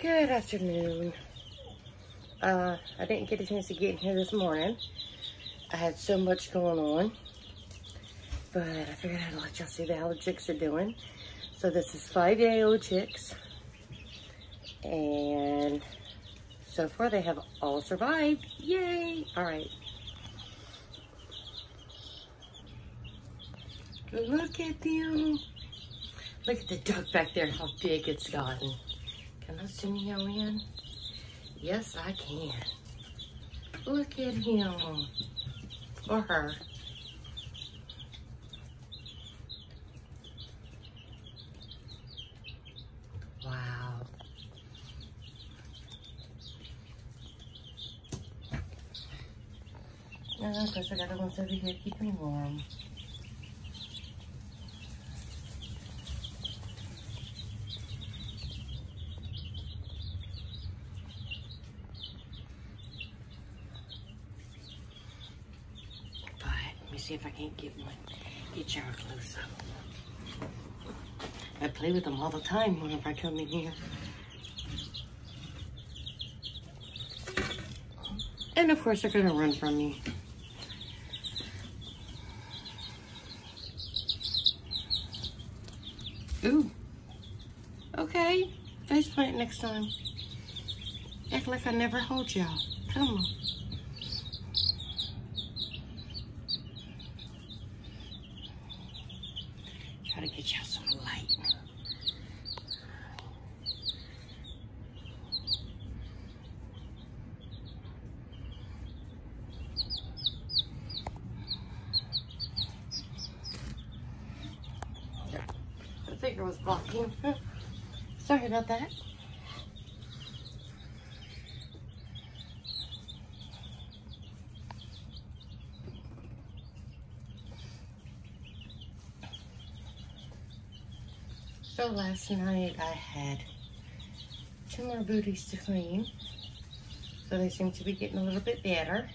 Good afternoon. I didn't get a chance to get in here this morning. I had so much going on, but I figured I'd let y'all see how the chicks are doing. So this is 5-day-old chicks, and so far they have all survived. Yay! All right. Look at them. Look at the duck back there, how big it's gotten. Can I zoom you in? Yes, I can. Look at him. Or her. Wow. And of course I got the ones over here keeping warm. See if I can't get y'all close up. I play with them all the time whenever I come in here. And of course they're gonna run from me. Ooh. Okay. Face plant next time. Act like I never hold y'all. Come on. Try to get y'all some light. Yeah. I think it was blocking. Sorry about that. So last night I had 2 more booties to clean. So they seem to be getting a little bit better.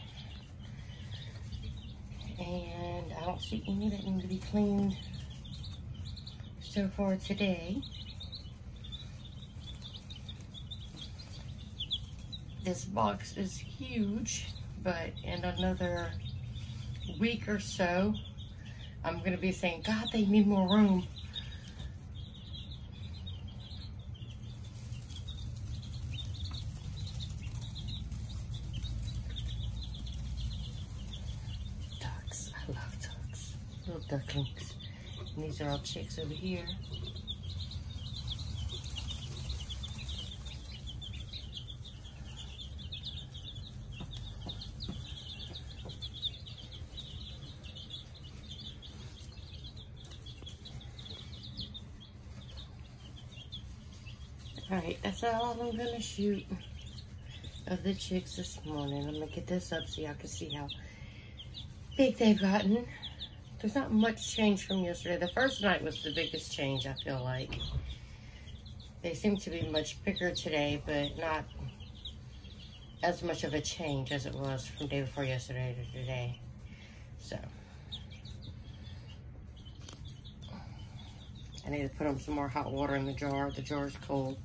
And I don't see any that need to be cleaned so far today. This box is huge, but in another week or so, I'm gonna be saying, God, they need more room. I love ducks, little ducklings. And these are all chicks over here. All right, that's all I'm gonna shoot of the chicks this morning. I'm gonna get this up so y'all can see how big they've gotten. There's not much change from yesterday. The first night was the biggest change, I feel like. They seem to be much bigger today, but not as much of a change as it was from day before yesterday to today. So I need to put them some more hot water in the jar. The jar's cold.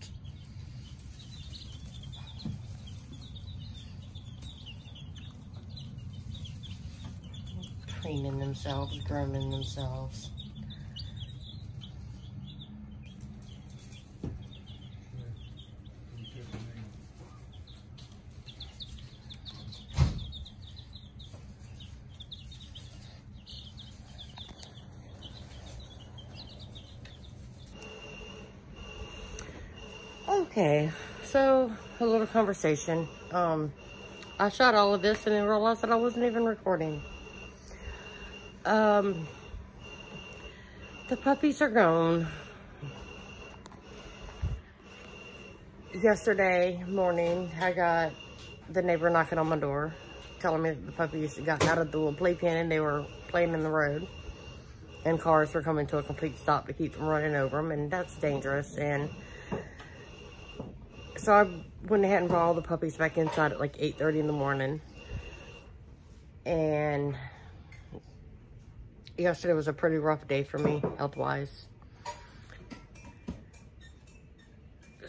Cleaning themselves, grooming themselves. Okay, so a little conversation. I shot all of this and then realized that I wasn't even recording. The puppies are gone. Yesterday morning, I got the neighbor knocking on my door, telling me that the puppies had gotten out of the little playpen and they were playing in the road. And cars were coming to a complete stop to keep from running over them, and that's dangerous. And so I went ahead and brought all the puppies back inside at like 8:30 in the morning. And yesterday was a pretty rough day for me, health-wise.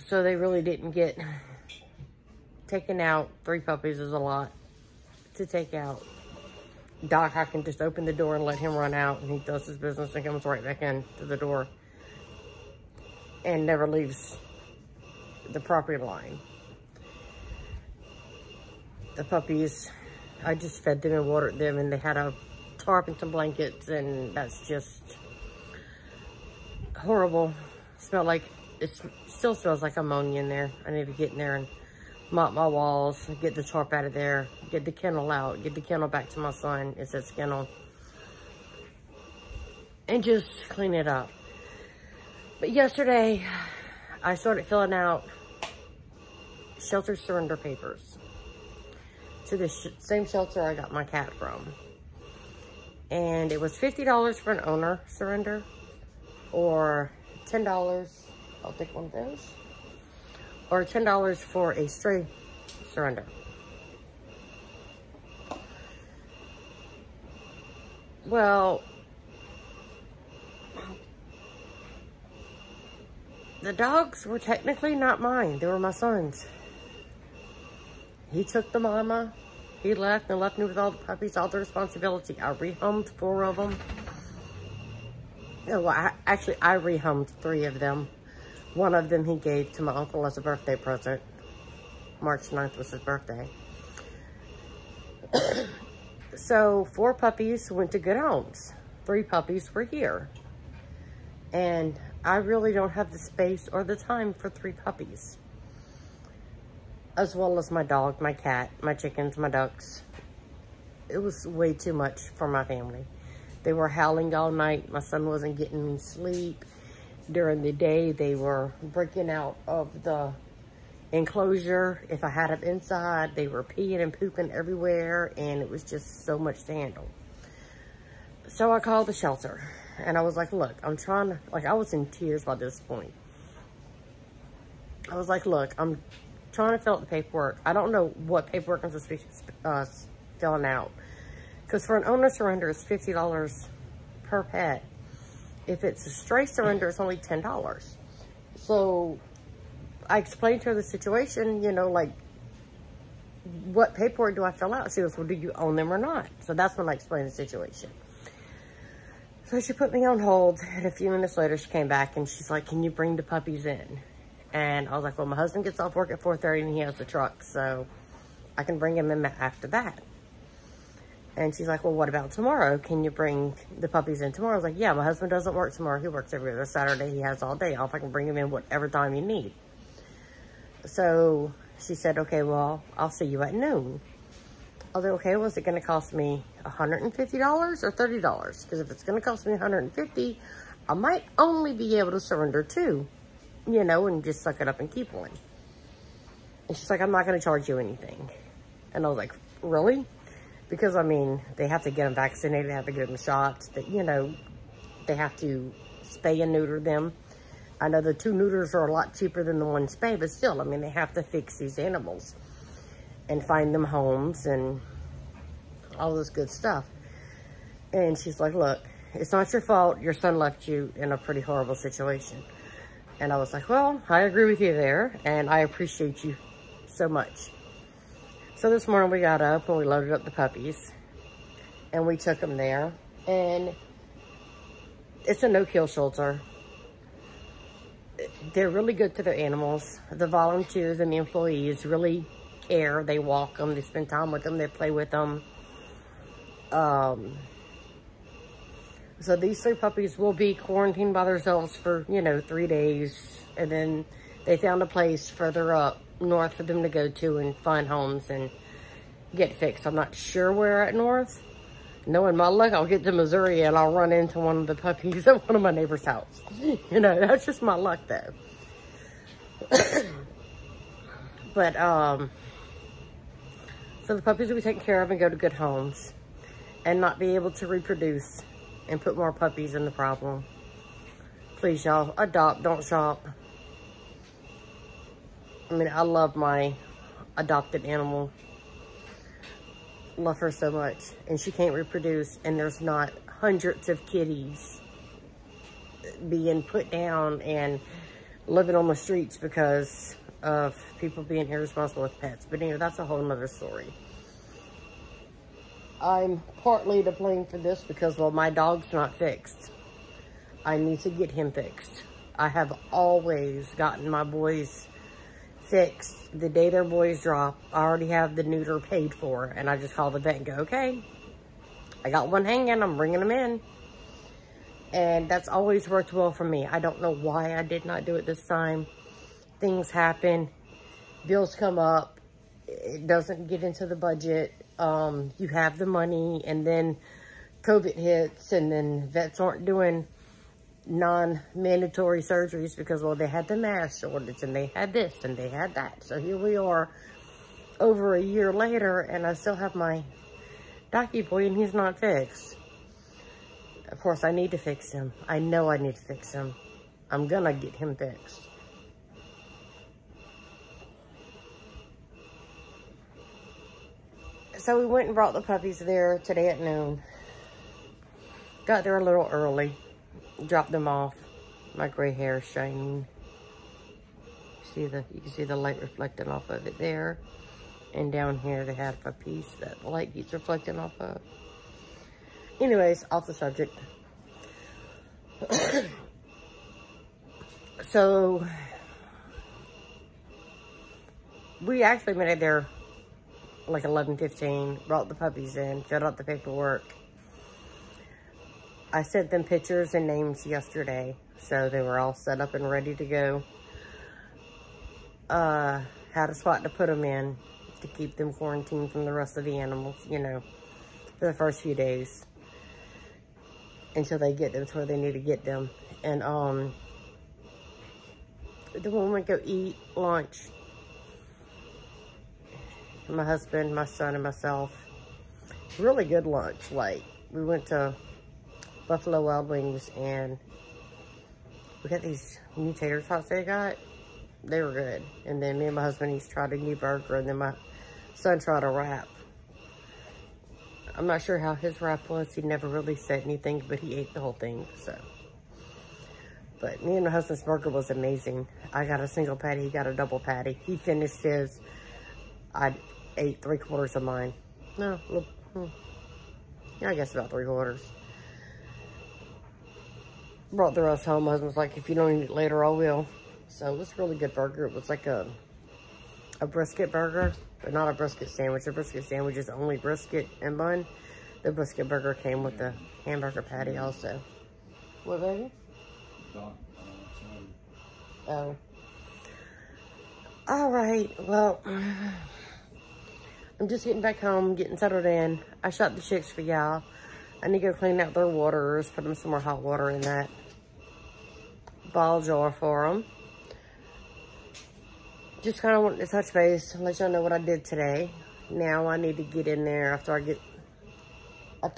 So they really didn't get taken out. 3 puppies is a lot to take out. Doc, I can just open the door and let him run out, and he does his business and comes right back in to the door and never leaves the property line. The puppies, I just fed them and watered them, and they had a tarp and some blankets, and that's just horrible. It still smells like ammonia in there. I need to get in there and mop my walls, get the tarp out of there, get the kennel out, get the kennel back to my son. It's his kennel. And just clean it up. But yesterday, I started filling out shelter surrender papers to the same shelter I got my cat from. And it was $50 for an owner surrender, or $10, I'll take one of those, or $10 for a stray surrender. Well, the dogs were technically not mine. They were my son's. He took the mama. He left and left me with all the puppies, all the responsibility. I rehomed 4 of them. Well, I rehomed 3 of them. One of them he gave to my uncle as a birthday present. March 9th was his birthday. So 4 puppies went to good homes. 3 puppies were here. And I really don't have the space or the time for 3 puppies. As well as my dog, my cat, my chickens, my ducks. It was way too much for my family. They were howling all night. My son wasn't getting any sleep. During the day, they were breaking out of the enclosure. If I had them inside, they were peeing and pooping everywhere, and it was just so much to handle. So I called the shelter, and I was like, look, I'm trying to, like, I was in tears by this point. I was like, look, I'm trying to fill out the paperwork. I don't know what paperwork I'm supposed to be filling out. Because for an owner surrender, it's $50 per pet. If it's a stray surrender, it's only $10. So I explained to her the situation, you know, like, what paperwork do I fill out? She goes, well, do you own them or not? So that's when I explained the situation. So she put me on hold, and a few minutes later, she came back, and she's like, can you bring the puppies in? And I was like, well, my husband gets off work at 4:30, and he has the truck, so I can bring him in after that. And she's like, well, what about tomorrow? Can you bring the puppies in tomorrow? I was like, yeah, my husband doesn't work tomorrow. He works every other Saturday. He has all day off. I can bring him in whatever time you need. So she said, okay, well, I'll see you at noon. I was like, okay, well, is it going to cost me $150 or $30? Because if it's going to cost me $150, I might only be able to surrender 2, you know, and just suck it up and keep one. And she's like, I'm not going to charge you anything. And I was like, really? Because, I mean, they have to get them vaccinated, they have to get them shots, but, you know, they have to spay and neuter them. I know the 2 neuters are a lot cheaper than the 1 spay, but still, I mean, they have to fix these animals and find them homes and all this good stuff. And she's like, look, it's not your fault. Your son left you in a pretty horrible situation. And I was like, well, I agree with you there, and I appreciate you so much. So this morning we got up and we loaded up the puppies and we took them there, and it's a no-kill shelter. They're really good to their animals. The volunteers and the employees really care. They walk them, they spend time with them, they play with them. So these 3 puppies will be quarantined by themselves for, you know, 3 days, and then they found a place further up north for them to go to and find homes and get fixed. I'm not sure where at north. Knowing my luck, I'll get to Missouri and I'll run into one of the puppies at one of my neighbor's house. You know, that's just my luck though. But so the puppies will be taken care of and go to good homes and not be able to reproduce and put more puppies in the problem. Please, y'all, adopt, don't shop. I mean, I love my adopted animal. Love her so much. And she can't reproduce, and there's not hundreds of kitties being put down and living on the streets because of people being irresponsible with pets. But anyway, that's a whole nother story. I'm partly to blame for this because, well, my dog's not fixed. I need to get him fixed. I have always gotten my boys fixed the day their boys drop. I already have the neuter paid for, and I just call the vet and go, okay, I got one hanging, I'm bringing them in. And that's always worked well for me. I don't know why I did not do it this time. Things happen, bills come up, it doesn't get into the budget. You have the money, and then COVID hits, and then vets aren't doing non-mandatory surgeries because, well, they had the mask shortage, and they had this, and they had that. So here we are over a year later, and I still have my docky boy, and he's not fixed. Of course, I need to fix him. I know I need to fix him. I'm gonna get him fixed. So we went and brought the puppies there today at noon. Got there a little early. Dropped them off. My gray hair is shining. You can see the light reflecting off of it there. And down here they have a piece that the light keeps reflecting off of. Anyways, off the subject. So we actually made it there like 11:15, brought the puppies in, filled out the paperwork. I sent them pictures and names yesterday, so they were all set up and ready to go. Had a spot to put them in to keep them quarantined from the rest of the animals, you know, for the first few days until they get them to where they need to get them. And then when we go eat lunch, my husband, my son, and myself, really good lunch. Like, we went to Buffalo Wild Wings, and we got these new tater tots they got. They were good. And then me and my husband each tried a new burger, and then my son tried a wrap. I'm not sure how his wrap was. He never really said anything, but he ate the whole thing, so. But me and my husband's burger was amazing. I got a single patty, he got a double patty. He finished his. I ate 3/4 of mine. No, yeah, I guess about 3/4. Brought the rest home. My husband was like, if you don't eat it later, I will. So it was a really good burger. It was like a brisket burger, but not a brisket sandwich. A brisket sandwich is only brisket and bun. The brisket burger came with the hamburger patty also. What, baby? Oh. All right. Well, I'm just getting back home, getting settled in. I shot the chicks for y'all. I need to go clean out their waters, put them some more hot water in that ball jar for them. Just kind of wanted to touch base and let y'all know what I did today. Now I need to get in there after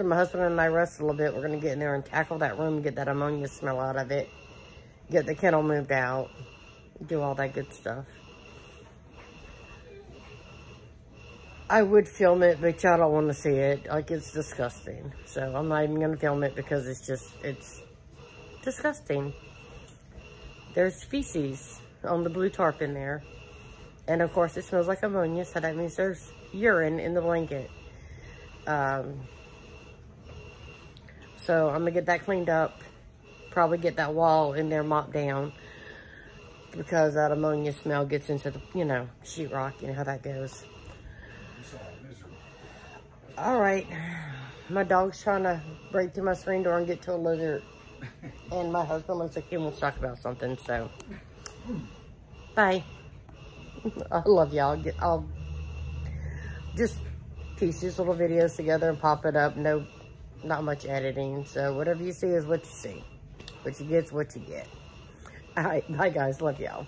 my husband and I rest a little bit. We're going to get in there and tackle that room, get that ammonia smell out of it, get the kennel moved out, do all that good stuff. I would film it, but y'all don't want to see it. Like, it's disgusting. So I'm not even going to film it because it's disgusting. There's feces on the blue tarp in there. And of course it smells like ammonia, so that means there's urine in the blanket. So I'm going to get that cleaned up. Probably get that wall in there mopped down. Because that ammonia smell gets into the, you know, sheetrock. You know how that goes. Alright. My dog's trying to break through my screen door and get to a lizard. And my husband looks like he wants to talk about something, so. Bye. I love y'all. I'll just piece these little videos together and pop it up. No, not much editing. So whatever you see is what you see. What you get's what you get. Alright, bye guys. Love y'all.